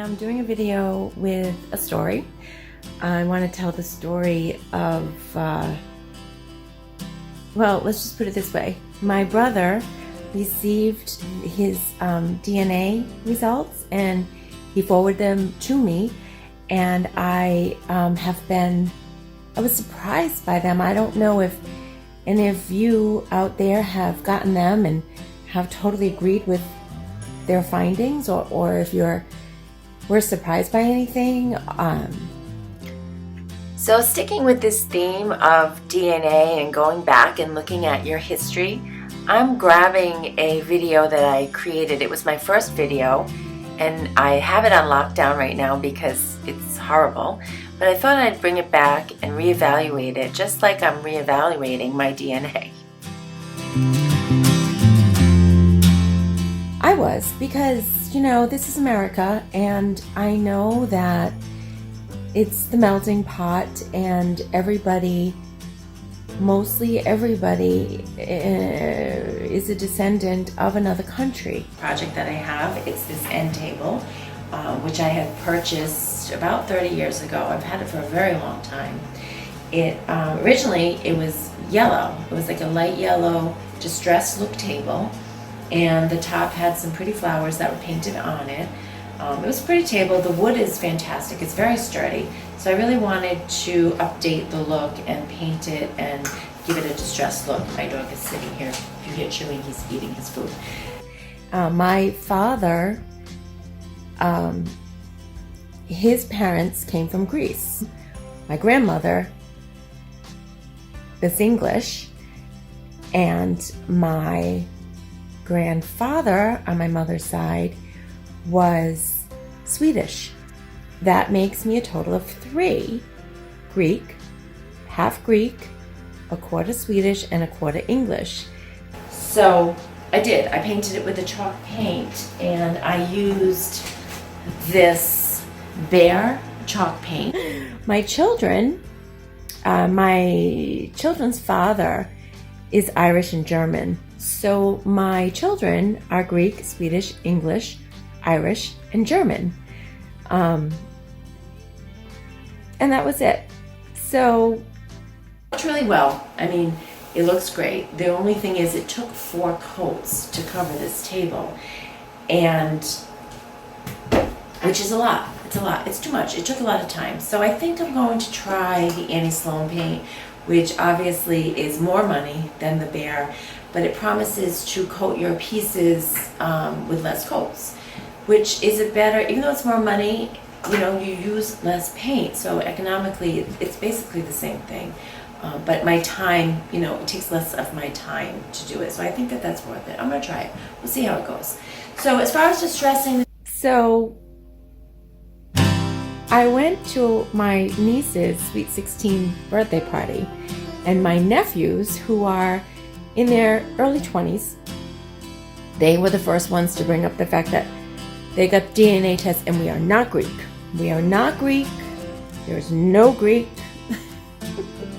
am doing a video with a story. I want to tell the story of, well, let's just put it this way. My brother received his DNA results and he forwarded them to me, and I was surprised by them. I don't know if any of you out there have gotten them and have totally agreed with their findings, or if were surprised by anything. So sticking with this theme of DNA and going back and looking at your history, I'm grabbing a video that I created. It was my first video, and I have it on lockdown right now because it's horrible, but I thought I'd bring it back and reevaluate it, just like I'm reevaluating my DNA. I was, because, you know, this is America, and I know that it's the melting pot, and everybody, mostly everybody, is a descendant of another country. Project that I have, it's this end table, which I had purchased about 30 years ago. I've had it for a very long time. Originally it was yellow. It was like a light yellow distressed look table, and the top had some pretty flowers that were painted on it. It was a pretty table. The wood is fantastic. It's very sturdy. So I really wanted to update the look and paint it and give it a distressed look. My dog is sitting here. If you hear chewing, he's eating his food. My father, his parents came from Greece. My grandmother is English, and my grandfather on my mother's side was Swedish. That makes me a total of 3 Greek, half Greek, a quarter Swedish, and a quarter English. So I painted it with a chalk paint, and I used this Behr chalk paint. My children's father is Irish and German. So my children are Greek, Swedish, English, Irish, and German. And that was it. So it's really well. I mean, it looks great. The only thing is it took 4 coats to cover this table, and which is a lot. It's a lot. It's too much. It took a lot of time. So I think I'm going to try the Annie Sloan paint, which obviously is more money than the Behr, but it promises to coat your pieces with less coats, which is it better, even though it's more money, you know, you use less paint, so economically it's basically the same thing. But my time, you know, it takes less of my time to do it, so I think that that's worth it. I'm gonna try it. We'll see how it goes. So as far as distressing, so I went to my niece's Sweet 16 birthday party, and my nephews, who are in their early 20s, they were the first ones to bring up the fact that they got DNA tests, and we are not Greek. We are not Greek. There's no Greek.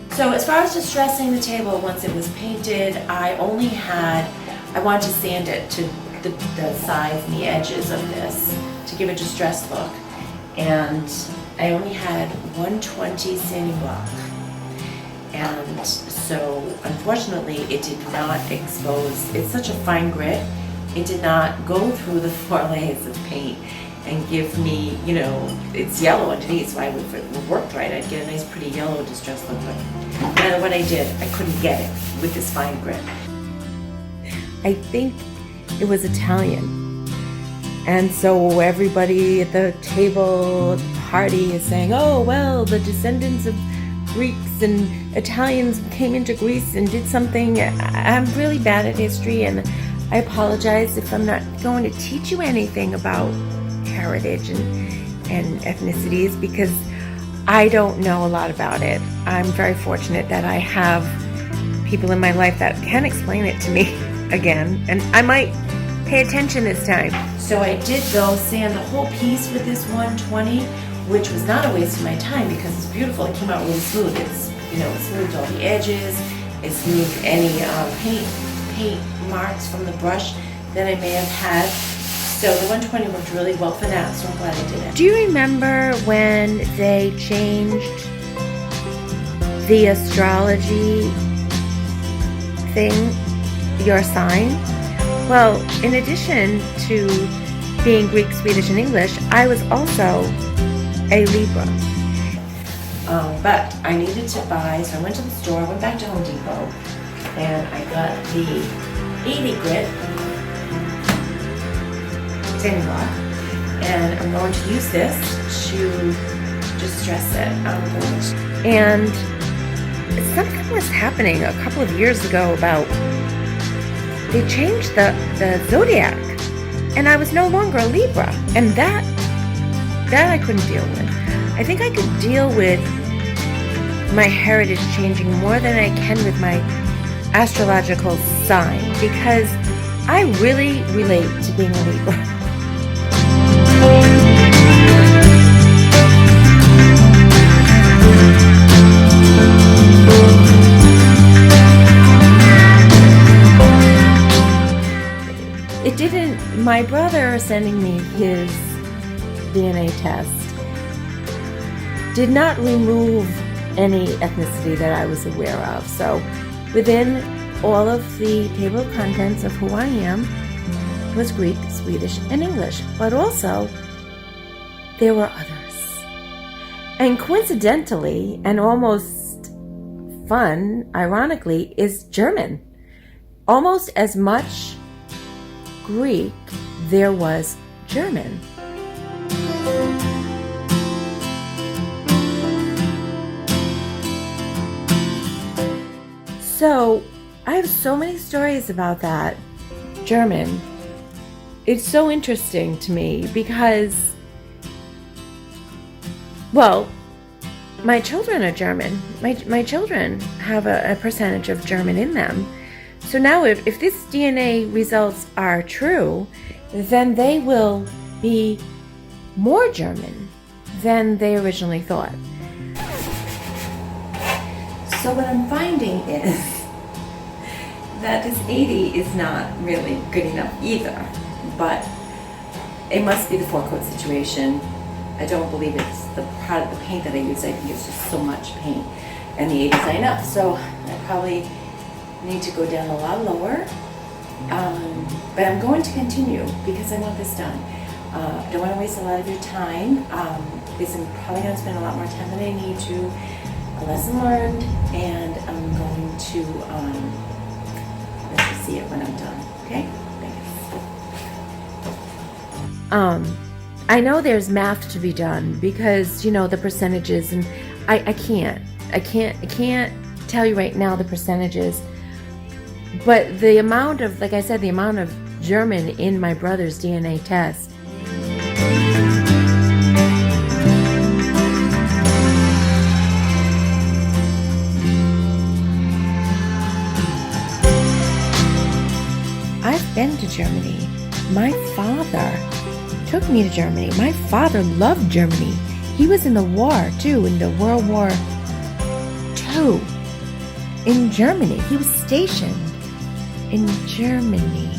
So as far as distressing the table, once it was painted, I wanted to sand it to the sides and the edges of this to give a distressed look. And I only had 120 sanding block. And so unfortunately it did not expose. It's such a fine grit. It did not go through the 4 layers of paint and give me, you know, it's yellow underneath, so if it worked right, I'd get a nice pretty yellow distressed look. But no matter what I did, I couldn't get it with this fine grit. I think it was Italian. And so everybody at the table, at the party, is saying, oh, well, the descendants of Greeks and Italians came into Greece and did something. I'm really bad at history, and I apologize if I'm not going to teach you anything about heritage and ethnicities, because I don't know a lot about it. I'm very fortunate that I have people in my life that can explain it to me again, and I might pay attention this time. So I did, though, sand the whole piece with this 120, which was not a waste of my time because it's beautiful. It came out really smooth. It's, you know, it smoothed all the edges. It smoothed any paint marks from the brush that I may have had. So the 120 worked really well for that, so I'm glad I did it. Do you remember when they changed the astrology thing, your sign? Well, in addition to being Greek, Swedish, and English, I was also a Libra. But I needed to buy, so I went to the store, I went back to Home Depot, and I got the 80 grit sanding block, and I'm going to use this to just dress it. And something was happening a couple of years ago about they changed the zodiac, and I was no longer a Libra, and that I couldn't deal with. I think I could deal with my heritage changing more than I can with my astrological sign, because I really relate to being a Libra. It didn't, my brother sending me his DNA test did not remove any ethnicity that I was aware of. So within all of the table of contents of who I am was Greek, Swedish, and English, but also there were others. And coincidentally, and almost fun, ironically, is German. Almost as much Greek there was German. So I have so many stories about that German. It's so interesting to me because, well, my children are German. My children have a percentage of German in them. So now if this DNA results are true, then they will be more German than they originally thought. So what I'm finding is that this 80 is not really good enough either, but it must be the four-coat situation. I don't believe it's the part of the paint that I use. I think it's just so much paint, and the 80 is not enough. So I probably need to go down a lot lower, but I'm going to continue because I want this done. I don't want to waste a lot of your time because I'm probably going to spend a lot more time than I need to. A lesson learned, and I'm going to let you see it when I'm done. Okay? Thanks. I know there's math to be done because the percentages, and I can't tell you right now the percentages. But the amount of, like I said, the amount of German in my brother's DNA test. I've been to Germany. My father took me to Germany. My father loved Germany. He was in the war too, in the World War II. In Germany. He was stationed in Germany.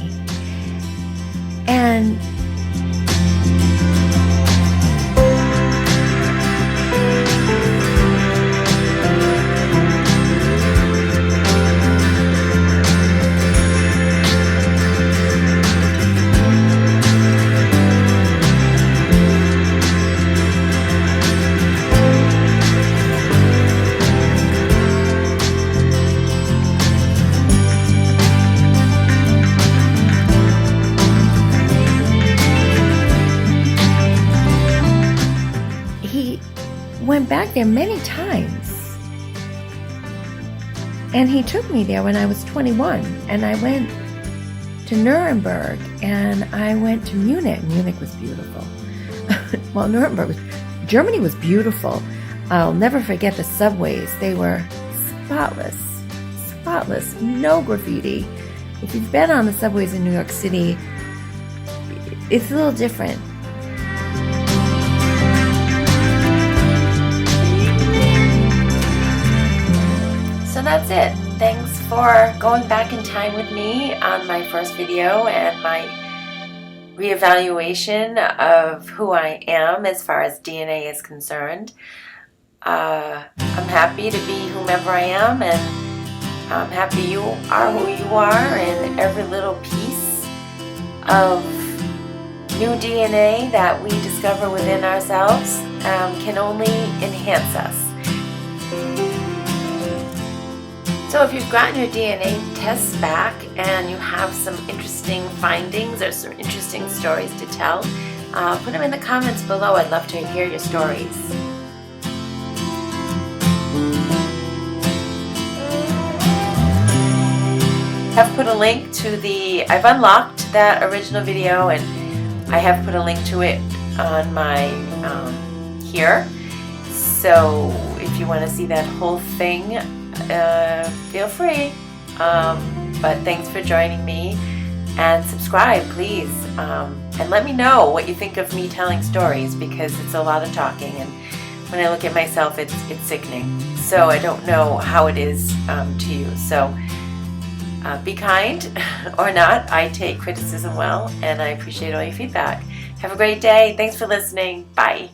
And went back there many times, and he took me there when I was 21, and I went to Nuremberg, and I went to Munich. Munich was beautiful. Well, Germany was beautiful. I'll never forget the subways. They were spotless, no graffiti. If you've been on the subways in New York City, it's a little different. So that's it. Thanks for going back in time with me on my first video and my reevaluation of who I am as far as DNA is concerned. I'm happy to be whomever I am, and I'm happy you are who you are, and every little piece of new DNA that we discover within ourselves can only enhance us. So if you've gotten your DNA tests back and you have some interesting findings or some interesting stories to tell, put them in the comments below. I'd love to hear your stories. I've put a link to I've unlocked that original video, and I have put a link to it on my here. So if you want to see that whole thing, feel free. But thanks for joining me, and subscribe, please. And let me know what you think of me telling stories, because it's a lot of talking, and when I look at myself, it's sickening. So I don't know how it is to you. So be kind or not. I take criticism well, and I appreciate all your feedback. Have a great day. Thanks for listening. Bye.